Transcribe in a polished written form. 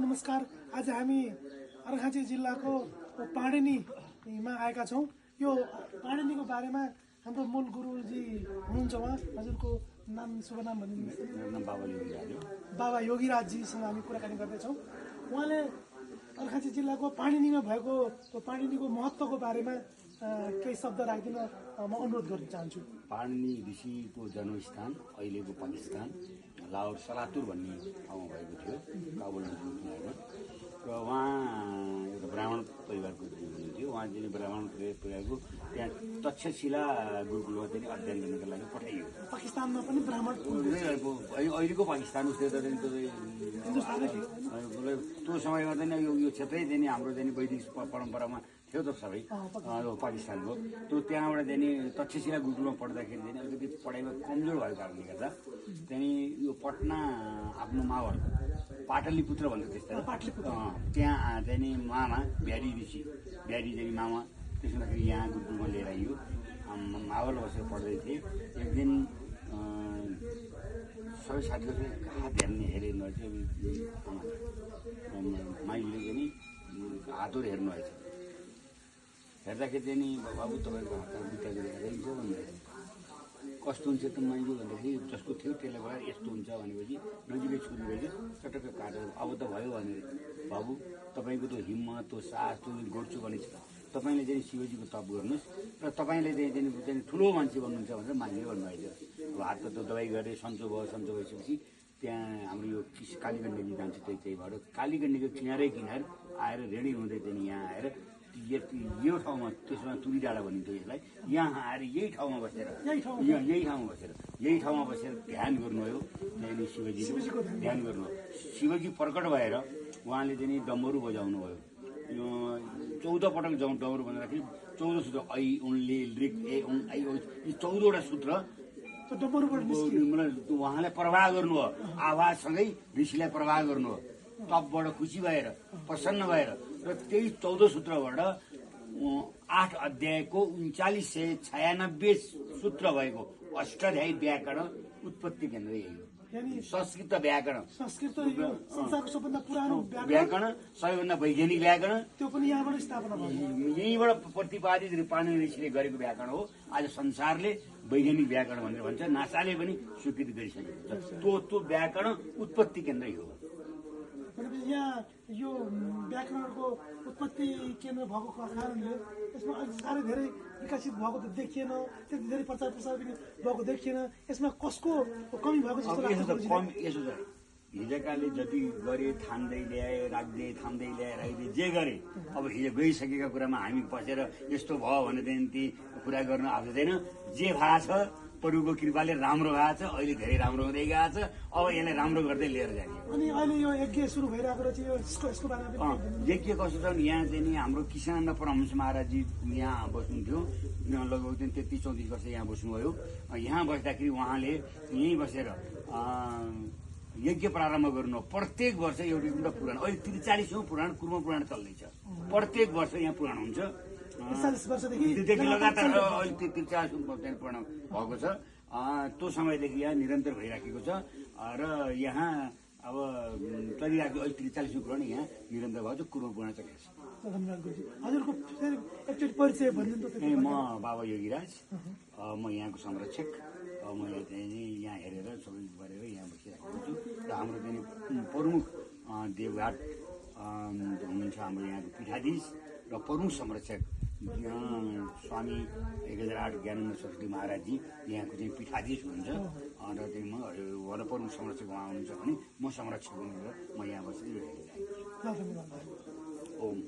नमस्कार। आज हामी अर्घाखाँची जिल्लाको पाणिनीमा आएका छौँ। यो पाणिनीको बारेमा हाम्रो मूल गुरुजी हुनुहुन्छ, उहाँ हजुरको नाम शुभ नाम भनिदिनुहोस्। बाबा योगीराजजीसँग हामी कुराकानी गर्दैछौँ। उहाँले अर्घाखाँची जिल्लाको पाणिनीमा भएको पाणिनीको महत्त्वको बारेमा केही शब्द राखिदिन म अनुरोध गर्न चाहन्छु। पाणिनी ऋषिको जन्मस्थान अहिलेको पाकिस्तान लाहोर सलातुर भन्ने ठाउँमा भएको थियो, काबुल किनारमा। र उहाँ एउटा ब्राह्मण परिवारको हुनुहुन्थ्यो। उहाँ चाहिँ ब्राह्मण परिवारको त्यहाँ तक्षशिला गुरुकुलमा चाहिँ अध्ययन गर्नको लागि पठाइयो। पाकिस्तानमा पनि ब्राह्मण अहिलेको पाकिस्तान उसले त त्यो समयमा चाहिँ यो क्षेत्रै चाहिँ हाम्रो चाहिँ वैदिक परम्परामा थियो त सबै पाकिस्तानको। त्यो त्यहाँबाट चाहिँ तक्षशिला गुरुकुलमा पढ्दाखेरि चाहिँ अलिकति पढाइमा कमजोर भएको कारणले गर्दा त्यहाँदेखि यो पटना आफ्नो मावल पाटलिपुत्र भन्छ त्यस्तै त्यहाँ चाहिँ मामा बिहारी ऋषि बिहारी चाहिँ मामा त्यसमा यहाँ गुरुकुलमा लिएर आइयो। मावल बसेर पढ्दै थिए। एक दिन सबै साथीहरू हात हेर्नु भएछ। माइलीले चाहिँ हातहरू हेर्नु भएछ। हेर्दाखेरि चाहिँ नि बाबु तपाईँको हातमा बिताएको देखाइन्छ भन्दाखेरि कस्तो हुन्छ त माइली भन्दाखेरि जस्तो थियो त्यसले भएर यस्तो हुन्छ भनेपछि नजिकै छुरी रहेछ चटक्क काटेर अब त भयो भने बाबु तपाईँको त्यो हिम्मत त्यो साहस त्यो गर्छु भनेछ। तपाईँले चाहिँ शिवजीको तप गर्नुहोस् र तपाईँले चाहिँ ठुलो मान्छे बन्नुहुन्छ भनेर माइलीले भन्नुभएछ। अब हातको त्यो दबाई गरेर सन्चो भयो। सन्चो भइसकेपछि त्यहाँ हाम्रो यो कालीगण्डकी जान्छ त्यही भएर कालीगण्डकीको किनारै किनार आएर रेडी हुँदै चाहिँ यहाँ आएर यो ठाउँमा त्यसमा तुरी डाँडा भनिन्थ्यो यसलाई। यहाँ आएर यही ठाउँमा बसेर यही ठाउँमा बसेर ध्यान गर्नुभयो। त्यहाँदेखि शिवजीको ध्यान गर्नुभयो। शिवजी प्रकट भएर उहाँले चाहिँ डम्बरू बजाउनु भयो। यो 14 पटक डम्बरू बजाउँदाखेरि 14 सूत्र ऐ उनले ऋक ए उन ऐ यी 14वटा सूत्र उहाँलाई प्रवाह गर्नुभयो। आवाजसँगै ऋषिलाई प्रवाह गर्नुभयो। तपबाट खुसी भएर प्रसन्न भएर र त्यही 14 सूत्रबाट 8 अध्यायको 3996 सूत्र भएको अष्टाध्यायी व्याकरण उत्पत्ति केन्द्र यही हो। संस्कृत व्याकरण संसारको सबभन्दा पुरानो व्याकरण सबैभन्दा वैज्ञानिक व्याकरण त्यो पनि यहाँबाट स्थापना भयो। यहीँबाट प्रतिपादित पाणिनि ऋषिले गरेको व्याकरण हो। आज संसारले वैज्ञानिक व्याकरण भनेर भन्छ। नासाले पनि स्वीकृति गरिसकेको छ। त्यो व्याकरण उत्पत्ति केन्द्रै हो। भनेपछि यहाँ यो व्याकरणको उत्पत्ति केन्द्र भएको कारणले यसमा साह्रै धेरै विकसित भएको त देखिएन, त्यति धेरै प्रचार प्रसार पनि भएको देखिएन। यसमा कसको कमी भएको जस्तो लाग्छ? यसो छ, हिजोकाले जति गरे थाम्दै ल्याए राख्दै थाम्दै ल्याए राख्दै जे गरे अब हिजो गइसकेका कुरामा हामी बसेर यस्तो भयो भनेदेखि ती कुरा गर्न आउँदैन। जे भएको छ प्रभुको कृपाले राम्रो भएको छ। अहिले धेरै राम्रो हुँदै गएको छ। अब यसलाई राम्रो गर्दै लिएर जाने। अनि अहिले यो यज्ञ सुरु भइरहेको रहेछ, यसको बारेमा यज्ञ कस्तो छ भने यहाँ चाहिँ नि हाम्रो कृष्णानन्द परमहंस महाराजजी यहाँ बस्नुहुन्थ्यो। लगभग 33-34 वर्ष यहाँ बस्नुभयो। यहाँ बस्दाखेरि उहाँले यहीँ बसेर यज्ञ प्रारम्भ गर्नु। प्रत्येक वर्ष एउटा पुराण अहिले 43औं पुराण कुर्म पुराण चल्दैछ। प्रत्येक वर्ष यहाँ पुराण हुन्छ। 40 वर्षदेखि लगातार अहिले 43 पुराण भएको छ। त्यो समयदेखि यहाँ निरन्तर भइराखेको छ र यहाँ अब चलिरहेको अहिले 43औं पुराण यहाँ निरन्तर भएको छ। कुर्म पुराण चलिरहेको छ। धन्यवाद गुरुजी। हजुरको एकचोटि परिचय भनिदिनु त। म बाबा योगीराज, म यहाँको संरक्षक। म यहाँ हेरेर सबै गरेर यहाँ बसिरहेको छु। र हाम्रो चाहिँ प्रमुख देवघाट हुनुहुन्छ हाम्रो यहाँको पीठाधीश र प्रमुख संरक्षक स्वामी 1008 ज्ञानेन्द्र सरस्वती महाराजजी यहाँको चाहिँ पीठाधीश हुनुहुन्छ। र चाहिँ म प्रमुख संरक्षक उहाँ हुनुहुन्छ भने म संरक्षक हुनुहुन्छ। म यहाँ बसेर हेरिरहेको छु। धन्यवाद। ओम।